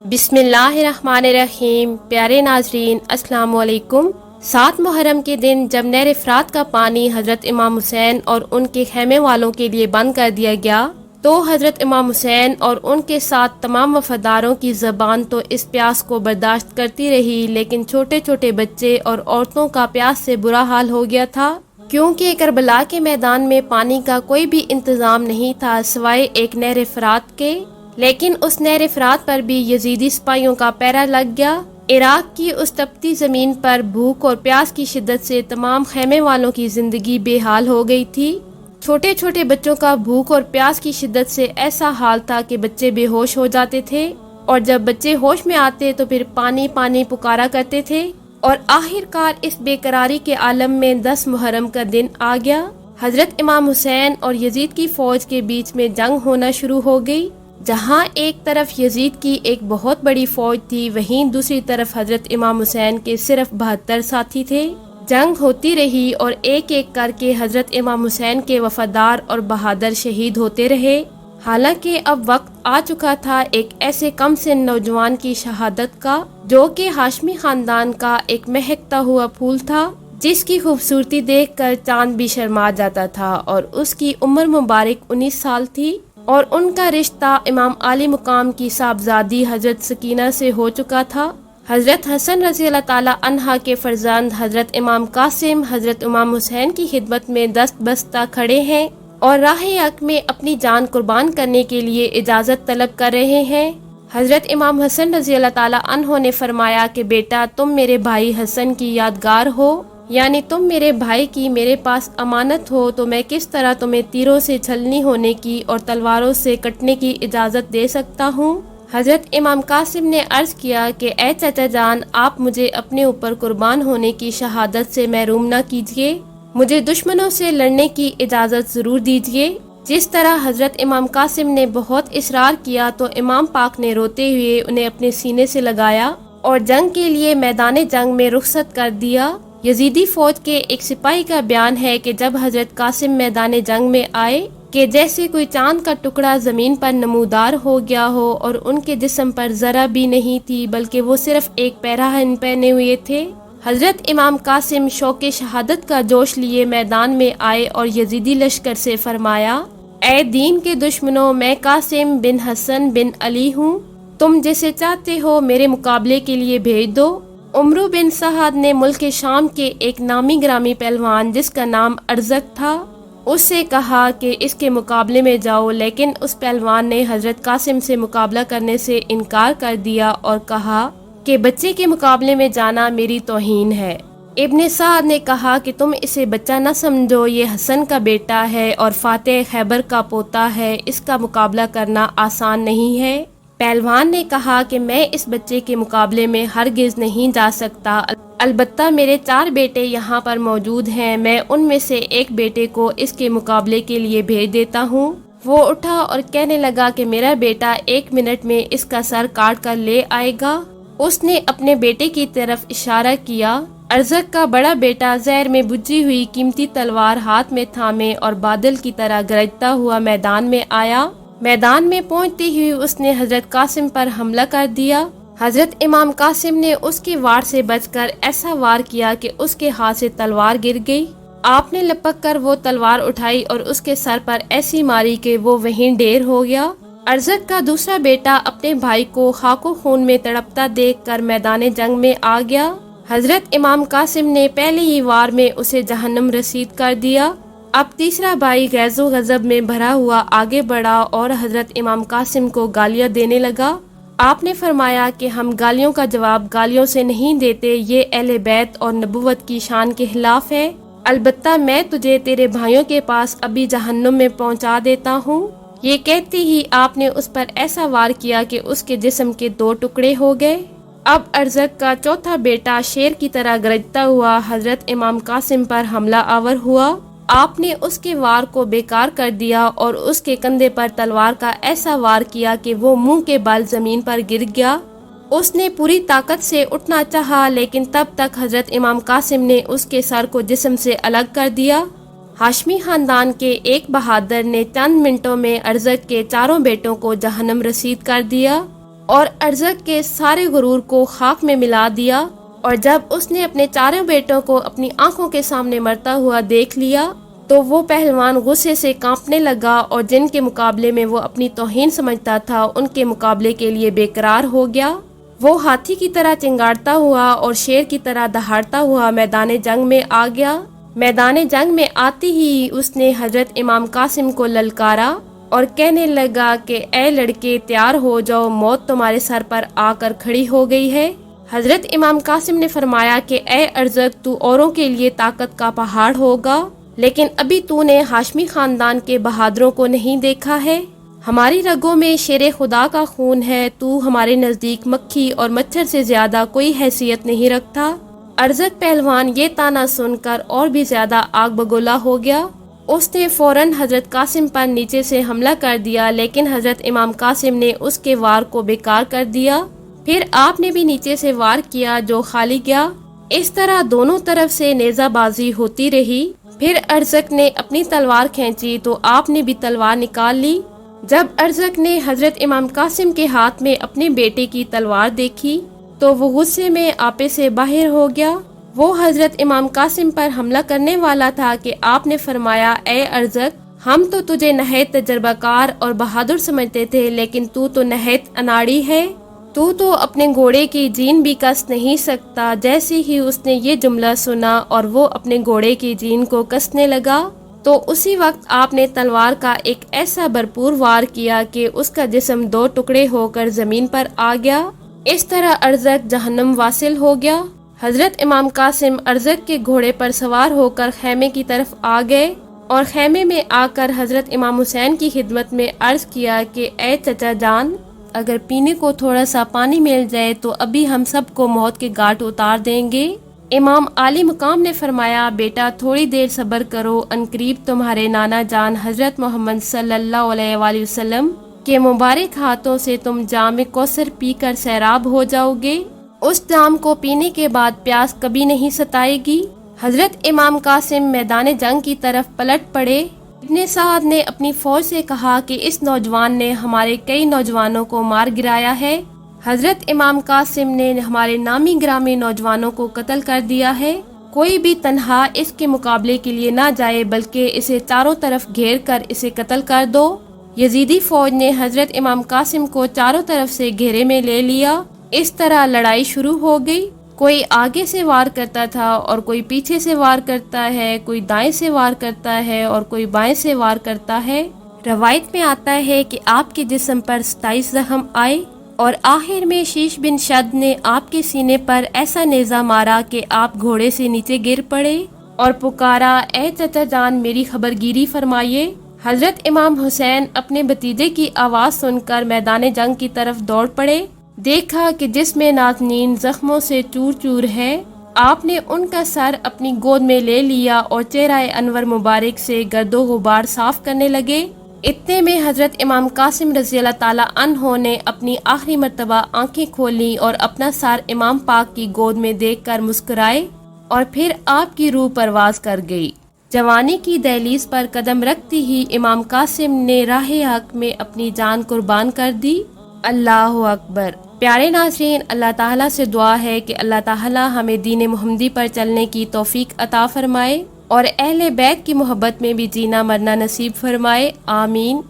بسم اللہ الرحمن الرحیم۔ پیارے ناظرین السلام علیکم۔ 7 محرم کے دن جب نہر فرات کا پانی حضرت امام حسین اور ان کے خیمے والوں کے لیے بند کر دیا گیا تو حضرت امام حسین اور ان کے ساتھ تمام وفاداروں کی زبان تو اس پیاس کو برداشت کرتی رہی، لیکن چھوٹے چھوٹے بچے اور عورتوں کا پیاس سے برا حال ہو گیا تھا، کیونکہ کربلا کے میدان میں پانی کا کوئی بھی انتظام نہیں تھا سوائے ایک نہر فرات کے۔ لیکن اس نہر فرات پر بھی یزیدی سپاہیوں کا پہرا لگ گیا۔ عراق کی اس تپتی زمین پر بھوک اور پیاس کی شدت سے تمام خیمے والوں کی زندگی بے حال ہو گئی تھی۔ چھوٹے چھوٹے بچوں کا بھوک اور پیاس کی شدت سے ایسا حال تھا کہ بچے بے ہوش ہو جاتے تھے، اور جب بچے ہوش میں آتے تو پھر پانی پانی پکارا کرتے تھے، اور آخر کار اس بے قراری کے عالم میں 10 محرم کا دن آ گیا۔ حضرت امام حسین اور یزید کی فوج کے بیچ میں جنگ ہونا شروع ہو گئی۔ جہاں ایک طرف یزید کی ایک بہت بڑی فوج تھی، وہیں دوسری طرف حضرت امام حسین کے صرف 72 ساتھی تھے۔ جنگ ہوتی رہی اور ایک ایک کر کے حضرت امام حسین کے وفادار اور بہادر شہید ہوتے رہے۔ حالانکہ اب وقت آ چکا تھا ایک ایسے کم سن نوجوان کی شہادت کا جو کہ ہاشمی خاندان کا ایک مہکتا ہوا پھول تھا، جس کی خوبصورتی دیکھ کر چاند بھی شرما جاتا تھا، اور اس کی عمر مبارک 19 سال تھی، اور ان کا رشتہ امام عالی مقام کی صاحبزادی حضرت سکینہ سے ہو چکا تھا۔ حضرت حسن رضی اللہ تعالی عنہ کے فرزند حضرت امام قاسم حضرت امام حسین کی خدمت میں دست بستہ کھڑے ہیں اور راہ حق میں اپنی جان قربان کرنے کے لیے اجازت طلب کر رہے ہیں۔ حضرت امام حسن رضی اللہ تعالی عنہ نے فرمایا کہ بیٹا، تم میرے بھائی حسن کی یادگار ہو، یعنی تم میرے بھائی کی میرے پاس امانت ہو، تو میں کس طرح تمہیں تیروں سے چھلنی ہونے کی اور تلواروں سے کٹنے کی اجازت دے سکتا ہوں؟ حضرت امام قاسم نے عرض کیا کہ اے چچا جان، آپ مجھے اپنے اوپر قربان ہونے کی شہادت سے محروم نہ کیجیے، مجھے دشمنوں سے لڑنے کی اجازت ضرور دیجیے۔ جس طرح حضرت امام قاسم نے بہت اصرار کیا تو امام پاک نے روتے ہوئے انہیں اپنے سینے سے لگایا اور جنگ کے لیے میدان جنگ میں رخصت کر دیا۔ یزیدی فوج کے ایک سپاہی کا بیان ہے کہ جب حضرت قاسم میدان جنگ میں آئے کہ جیسے کوئی چاند کا ٹکڑا زمین پر نمودار ہو گیا ہو، اور ان کے جسم پر ذرا بھی نہیں تھی بلکہ وہ صرف ایک پیراہن پہنے ہوئے تھے۔ حضرت امام قاسم شوق شہادت کا جوش لیے میدان میں آئے اور یزیدی لشکر سے فرمایا، اے دین کے دشمنوں، میں قاسم بن حسن بن علی ہوں، تم جسے چاہتے ہو میرے مقابلے کے لیے بھیج دو۔ عمرو بن سعد نے ملک شام کے ایک نامی گرامی پہلوان جس کا نام ارزق تھا اس سے کہا کہ اس کے مقابلے میں جاؤ، لیکن اس پہلوان نے حضرت قاسم سے مقابلہ کرنے سے انکار کر دیا اور کہا کہ بچے کے مقابلے میں جانا میری توہین ہے۔ ابن سعد نے کہا کہ تم اسے بچہ نہ سمجھو، یہ حسن کا بیٹا ہے اور فاتح خیبر کا پوتا ہے، اس کا مقابلہ کرنا آسان نہیں ہے۔ پہلوان نے کہا کہ میں اس بچے کے مقابلے میں ہرگز نہیں جا سکتا، البتہ میرے 4 بیٹے یہاں پر موجود ہیں، میں ان میں سے ایک بیٹے کو اس کے مقابلے کے لیے بھیج دیتا ہوں۔ وہ اٹھا اور کہنے لگا کہ میرا بیٹا 1 منٹ میں اس کا سر کاٹ کر لے آئے گا۔ اس نے اپنے بیٹے کی طرف اشارہ کیا۔ ارزق کا بڑا بیٹا زہر میں بجھی ہوئی قیمتی تلوار ہاتھ میں تھامے اور بادل کی طرح گرجتا ہوا میدان میں آیا۔ میدان میں پہنچتے ہی اس نے حضرت قاسم پر حملہ کر دیا۔ حضرت امام قاسم نے اس کے وار سے بچ کر ایسا وار کیا کہ اس کے ہاتھ سے تلوار گر گئی۔ آپ نے لپک کر وہ تلوار اٹھائی اور اس کے سر پر ایسی ماری کہ وہ وہیں ڈھیر ہو گیا۔ ارزق کا دوسرا بیٹا اپنے بھائی کو خاک و خون میں تڑپتا دیکھ کر میدان جنگ میں آ گیا۔ حضرت امام قاسم نے پہلے ہی وار میں اسے جہنم رسید کر دیا۔ اب تیسرا بھائی غیظ و غضب میں بھرا ہوا آگے بڑھا اور حضرت امام قاسم کو گالیاں دینے لگا۔ آپ نے فرمایا کہ ہم گالیوں کا جواب گالیوں سے نہیں دیتے، یہ اہل بیت اور نبوت کی شان کے خلاف ہے، البتہ میں تجھے تیرے بھائیوں کے پاس ابھی جہنم میں پہنچا دیتا ہوں۔ یہ کہتے ہی آپ نے اس پر ایسا وار کیا کہ اس کے جسم کے 2 ٹکڑے ہو گئے۔ اب ارزق کا چوتھا بیٹا شیر کی طرح گرجتا ہوا حضرت امام قاسم پر حملہ آور ہوا۔ آپ نے اس کے وار کو بیکار کر دیا اور اس کے کندھے پر تلوار کا ایسا وار کیا کہ وہ منہ کے بل زمین پر گر گیا۔ اس نے پوری طاقت سے اٹھنا چاہا، لیکن تب تک حضرت امام قاسم نے اس کے سر کو جسم سے الگ کر دیا۔ ہاشمی خاندان کے ایک بہادر نے چند منٹوں میں ارزق کے 4 بیٹوں کو جہنم رسید کر دیا۔ اور ارزق کے سارے غرور کو خاک میں ملا دیا، اور جب اس نے اپنے چاروں بیٹوں کو اپنی آنکھوں کے سامنے مرتا ہوا دیکھ لیا تو وہ پہلوان غصے سے کانپنے لگا، اور جن کے مقابلے میں وہ اپنی توہین سمجھتا تھا ان کے مقابلے کے لیے بے قرار ہو گیا۔ وہ ہاتھی کی طرح چنگاڑتا ہوا اور شیر کی طرح دہاڑتا ہوا میدان جنگ میں آ گیا۔ میدان جنگ میں آتے ہی اس نے حضرت امام قاسم کو للکارا اور کہنے لگا کہ اے لڑکے تیار ہو جاؤ، موت تمہارے سر پر آ کر کھڑی ہو گئی ہے۔ حضرت امام قاسم نے فرمایا کہ اے ارزق، تو اوروں کے لیے طاقت کا پہاڑ ہوگا، لیکن ابھی تو نے ہاشمی خاندان کے بہادروں کو نہیں دیکھا ہے۔ ہماری رگوں میں شیر خدا کا خون ہے، تو ہمارے نزدیک مکھی اور مچھر سے زیادہ کوئی حیثیت نہیں رکھتا۔ ارزق پہلوان یہ تانا سن کر اور بھی زیادہ آگ بگولا ہو گیا۔ اس نے فوراً حضرت قاسم پر نیچے سے حملہ کر دیا، لیکن حضرت امام قاسم نے اس کے وار کو بیکار کر دیا۔ پھر آپ نے بھی نیچے سے وار کیا جو خالی گیا۔ اس طرح دونوں طرف سے نیزہ بازی ہوتی رہی۔ پھر ارزق نے اپنی تلوار کھینچی تو آپ نے بھی تلوار نکال لی۔ جب ارزق نے حضرت امام قاسم کے ہاتھ میں اپنے بیٹے کی تلوار دیکھی تو وہ غصے میں آپے سے باہر ہو گیا۔ وہ حضرت امام قاسم پر حملہ کرنے والا تھا کہ آپ نے فرمایا، اے ارزق، ہم تو تجھے نہایت تجربہ کار اور بہادر سمجھتے تھے، لیکن تو نہایت اناڑی ہے، تو اپنے گھوڑے کی جین بھی کس نہیں سکتا۔ جیسے ہی اس نے یہ جملہ سنا اور وہ اپنے گھوڑے کی جین کو کسنے لگا تو اسی وقت آپ نے تلوار کا ایک ایسا بھرپور وار کیا کہ اس کا جسم دو ٹکڑے ہو کر زمین پر آ گیا۔ اس طرح ارزق جہنم واصل ہو گیا۔ حضرت امام قاسم ارزق کے گھوڑے پر سوار ہو کر خیمے کی طرف آ گئے اور خیمے میں آ کر حضرت امام حسین کی خدمت میں عرض کیا کہ اے چچا جان، اگر پینے کو تھوڑا سا پانی مل جائے تو ابھی ہم سب کو موت کے گھاٹ اتار دیں گے۔ امام عالی مقام نے فرمایا، بیٹا تھوڑی دیر صبر کرو، عنقریب تمہارے نانا جان حضرت محمد صلی اللہ علیہ وآلہ وسلم کے مبارک ہاتھوں سے تم جام کوثر پی کر سیراب ہو جاؤ گے۔ اس جام کو پینے کے بعد پیاس کبھی نہیں ستائے گی۔ حضرت امام قاسم میدان جنگ کی طرف پلٹ پڑے۔ ابن سعد نے اپنی فوج سے کہا کہ اس نوجوان نے ہمارے کئی نوجوانوں کو مار گرایا ہے۔ حضرت امام قاسم نے ہمارے نامی گرامی نوجوانوں کو قتل کر دیا ہے۔ کوئی بھی تنہا اس کے مقابلے کے لیے نہ جائے، بلکہ اسے چاروں طرف گھیر کر اسے قتل کر دو۔ یزیدی فوج نے حضرت امام قاسم کو چاروں طرف سے گھیرے میں لے لیا۔ اس طرح لڑائی شروع ہو گئی۔ کوئی آگے سے وار کرتا تھا اور کوئی پیچھے سے وار کرتا ہے، کوئی دائیں سے وار کرتا ہے اور کوئی بائیں سے وار کرتا ہے۔ روایت میں آتا ہے کہ آپ کے جسم پر 27 زخم آئے اور آخر میں شیش بن شد نے آپ کے سینے پر ایسا نیزہ مارا کہ آپ گھوڑے سے نیچے گر پڑے اور پکارا، اے چچا جان میری خبرگیری فرمائیے۔ حضرت امام حسین اپنے بھتیجے کی آواز سن کر میدان جنگ کی طرف دوڑ پڑے۔ دیکھا کہ جسم نازنین زخموں سے چور چور ہے۔ آپ نے ان کا سر اپنی گود میں لے لیا اور چہرہ انور مبارک سے گرد و غبار صاف کرنے لگے۔ اتنے میں حضرت امام قاسم رضی اللہ تعالیٰ عنہ نے اپنی آخری مرتبہ آنکھیں کھولی اور اپنا سر امام پاک کی گود میں دیکھ کر مسکرائے، اور پھر آپ کی روح پرواز کر گئی۔ جوانی کی دہلیز پر قدم رکھتی ہی امام قاسم نے راہ حق میں اپنی جان قربان کر دی۔ اللہ اکبر۔ پیارے ناظرین، اللہ تعالیٰ سے دعا ہے کہ اللہ تعالیٰ ہمیں دین محمدی پر چلنے کی توفیق عطا فرمائے اور اہل بیت کی محبت میں بھی جینا مرنا نصیب فرمائے، آمین۔